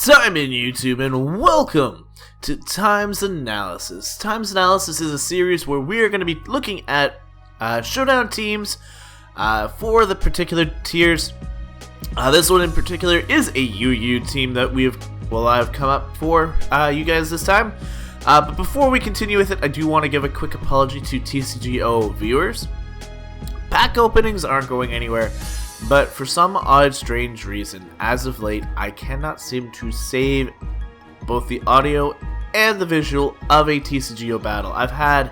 time in YouTube, and welcome to Times Analysis. Times Analysis is a series where we are going to be looking at Showdown teams for the particular tiers. This one in particular is a UU team that I've come up for you guys this time. But before we continue with it, I do want to give a quick apology to TCGO viewers. Pack openings aren't going anywhere, but for some odd strange reason, as of late, I cannot seem to save both the audio and the visual of a TCGO battle. I've had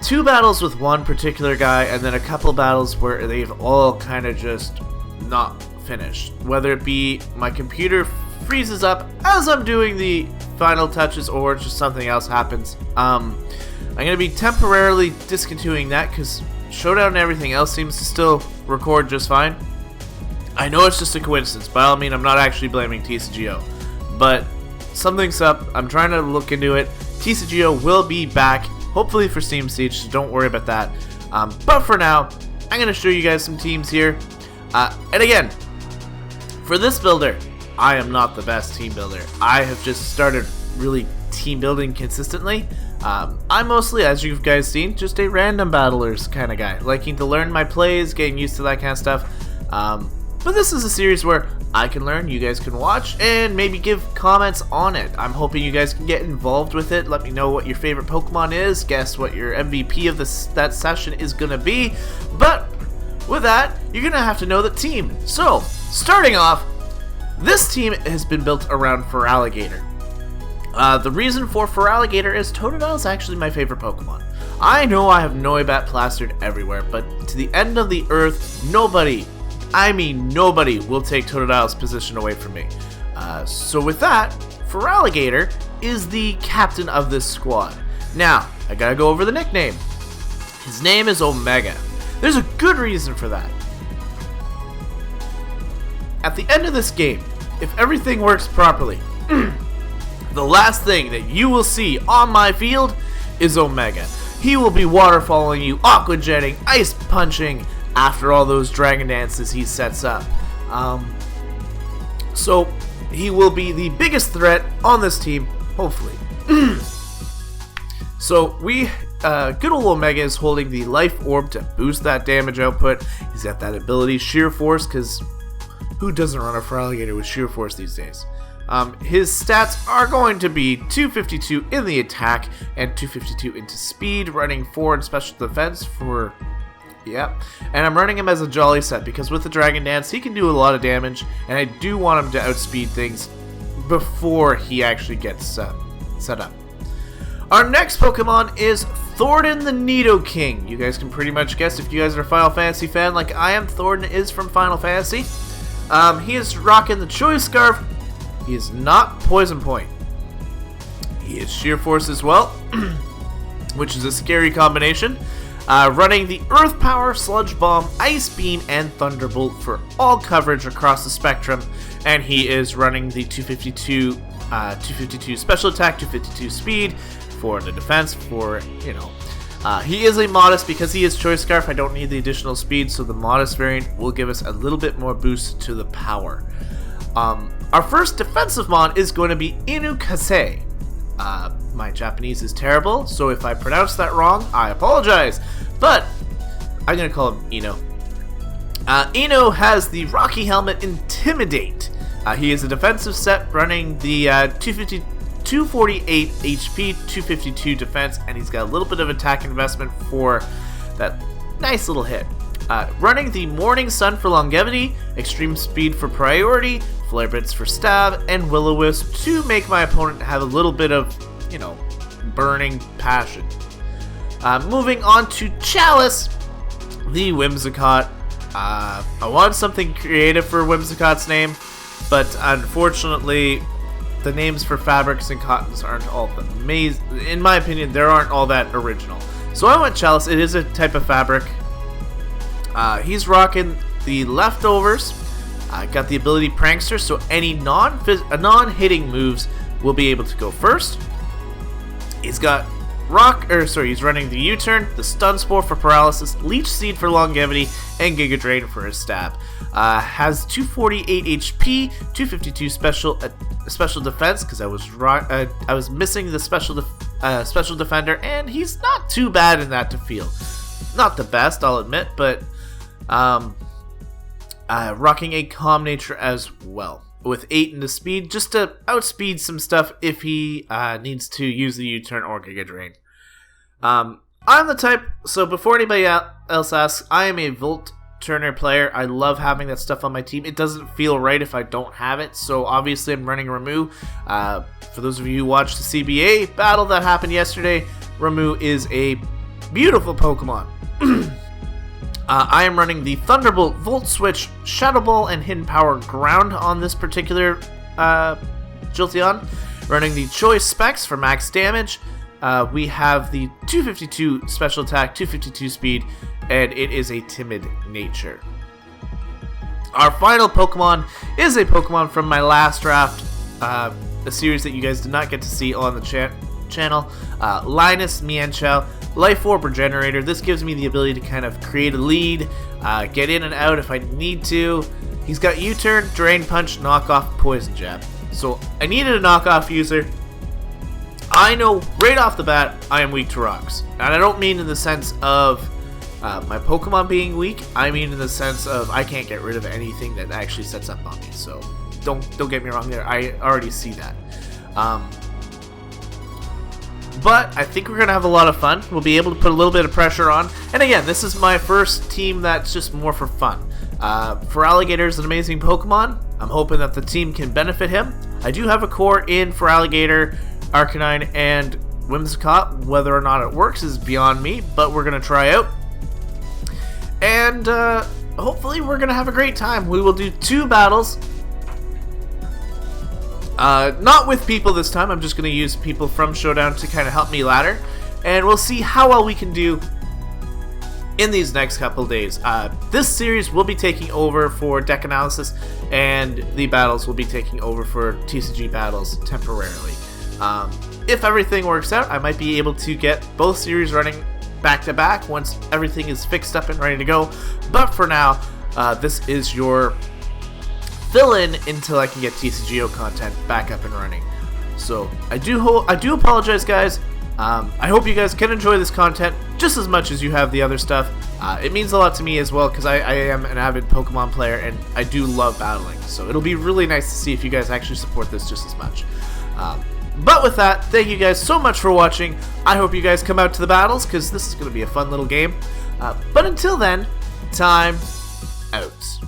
2 battles with one particular guy, and then a couple battles where they've all kind of just not finished. Whether it be my computer freezes up as I'm doing the final touches, or just something else happens. I'm going to be temporarily discontinuing that because Showdown and everything else seems to still record just fine. I know it's just a coincidence. By all means, I'm not actually blaming TCGO, but something's up. I'm trying to look into it. TCGO will be back, hopefully for Steam Siege, so don't worry about that. But for now, I'm going to show you guys some teams here. And again, for this builder, I am not the best team builder. I have just started really team building consistently. I'm mostly, as you guys seen, just a random battlers kind of guy, liking to learn my plays, getting used to that kind of stuff. But this is a series where I can learn, you guys can watch, and maybe give comments on it. I'm hoping you guys can get involved with it. Let me know what your favorite Pokemon is, guess what your MVP of that session is going to be. But with that, you're going to have to know the team. So, starting off, this team has been built around Feraligatr. The reason for Feraligatr is Totodile is actually my favorite Pokemon. I know I have Noibat plastered everywhere, but to the end of the earth, nobody will take Totodile's position away from me. So with that, Feraligatr is the captain of this squad. Now, I gotta go over the nickname. His name is Omega. There's a good reason for that. At the end of this game, if everything works properly, the last thing that you will see on my field is Omega. He will be waterfalling you, aqua jetting, ice punching after all those dragon dances he sets up. So he will be the biggest threat on this team, hopefully. So good old Omega is holding the life orb to boost that damage output. He's got that ability, Sheer Force, because who doesn't run a Feraligatr with Sheer Force these days? His stats are going to be 252 in the attack and 252 into speed, running 4 in special defense for... Yep. And I'm running him as a Jolly set because with the Dragon Dance, he can do a lot of damage, and I do want him to outspeed things before he actually gets set up. Our next Pokemon is Thornton the Nidoking. You guys can pretty much guess if you guys are a Final Fantasy fan like I am. Thornton is from Final Fantasy. He is rocking the Choice Scarf. He is not Poison Point. He is Sheer Force as well, which is a scary combination. Running the Earth Power, Sludge Bomb, Ice Beam, and Thunderbolt for all coverage across the spectrum. And he is running the 252 special attack, 252 speed for the defense. He is a modest because he is Choice Scarf. I don't need the additional speed, so the modest variant will give us a little bit more boost to the power. Our first defensive mon is going to be Inukase. My Japanese is terrible, so if I pronounce that wrong, I apologize. But I'm going to call him Ino. Ino has the Rocky Helmet Intimidate. He is a defensive set running the 248 HP, 252 defense, and he's got a little bit of attack investment for that nice little hit. Running the Morning Sun for longevity, Extreme Speed for priority, Flare Blitz for stab, and Will-O-Wisp to make my opponent have a little bit of, burning passion. Moving on to Chalice, the Whimsicott. I wanted something creative for Whimsicott's name, but unfortunately, the names for fabrics and cottons aren't all amazing. In my opinion, they aren't all that original. So I went Chalice. It is a type of fabric. He's rocking the Leftovers. Got the ability Prankster, so any non-hitting moves will be able to go first. He's got he's running the U-turn, the stun spore for paralysis, leech seed for longevity, and Giga Drain for his stab. Has 248 HP, 252 special defense because I was missing the special defender, and he's not too bad in that to feel. Not the best, I'll admit, but rocking a calm nature as well, with 8 in the speed, just to outspeed some stuff if he needs to use the U-turn or Giga Drain. I'm the type, so before anybody else asks, I am a Volt Turner player. I love having that stuff on my team. It doesn't feel right if I don't have it, so obviously I'm running Ramu. For those of you who watched the CBA battle that happened yesterday, Ramu is a beautiful Pokemon. I am running the Thunderbolt, Volt Switch, Shadow Ball, and Hidden Power Ground on this particular Jolteon. Running the Choice Specs for max damage. We have the 252 special attack, 252 speed, and it is a timid nature. Our final Pokemon is a Pokemon from my last draft, a series that you guys did not get to see on the channel. Linus Mienshao, Life Orb Regenerator. This gives me the ability to kind of create a lead, get in and out if I need to. He's got U-turn, Drain Punch, Knock Off, Poison Jab. So I needed a knockoff user. I know right off the bat I am weak to rocks. And I don't mean in the sense of my Pokemon being weak. I mean in the sense of I can't get rid of anything that actually sets up on me. So don't get me wrong there. I already see that. But I think we're going to have a lot of fun. We'll be able to put a little bit of pressure on. And again, this is my first team that's just more for fun. Feraligatr is an amazing Pokemon. I'm hoping that the team can benefit him. I do have a core in Feraligatr, Arcanine, and Whimsicott. Whether or not it works is beyond me, but we're going to try out. And hopefully we're going to have a great time. We will do 2 battles. Not with people this time. I'm just going to use people from Showdown to kind of help me ladder. And we'll see how well we can do in these next couple days. This series will be taking over for deck analysis, and the battles will be taking over for TCG battles temporarily. If everything works out, I might be able to get both series running back to back once everything is fixed up and ready to go. But for now, this is your fill-in until I can get TCGO content back up and running. So I do apologize, guys. I hope you guys can enjoy this content just as much as you have the other stuff. It means a lot to me as well because I am an avid Pokemon player and I do love battling. So it'll be really nice to see if you guys actually support this just as much. But with that, thank you guys so much for watching. I hope you guys come out to the battles because this is going to be a fun little game. But until then, time out.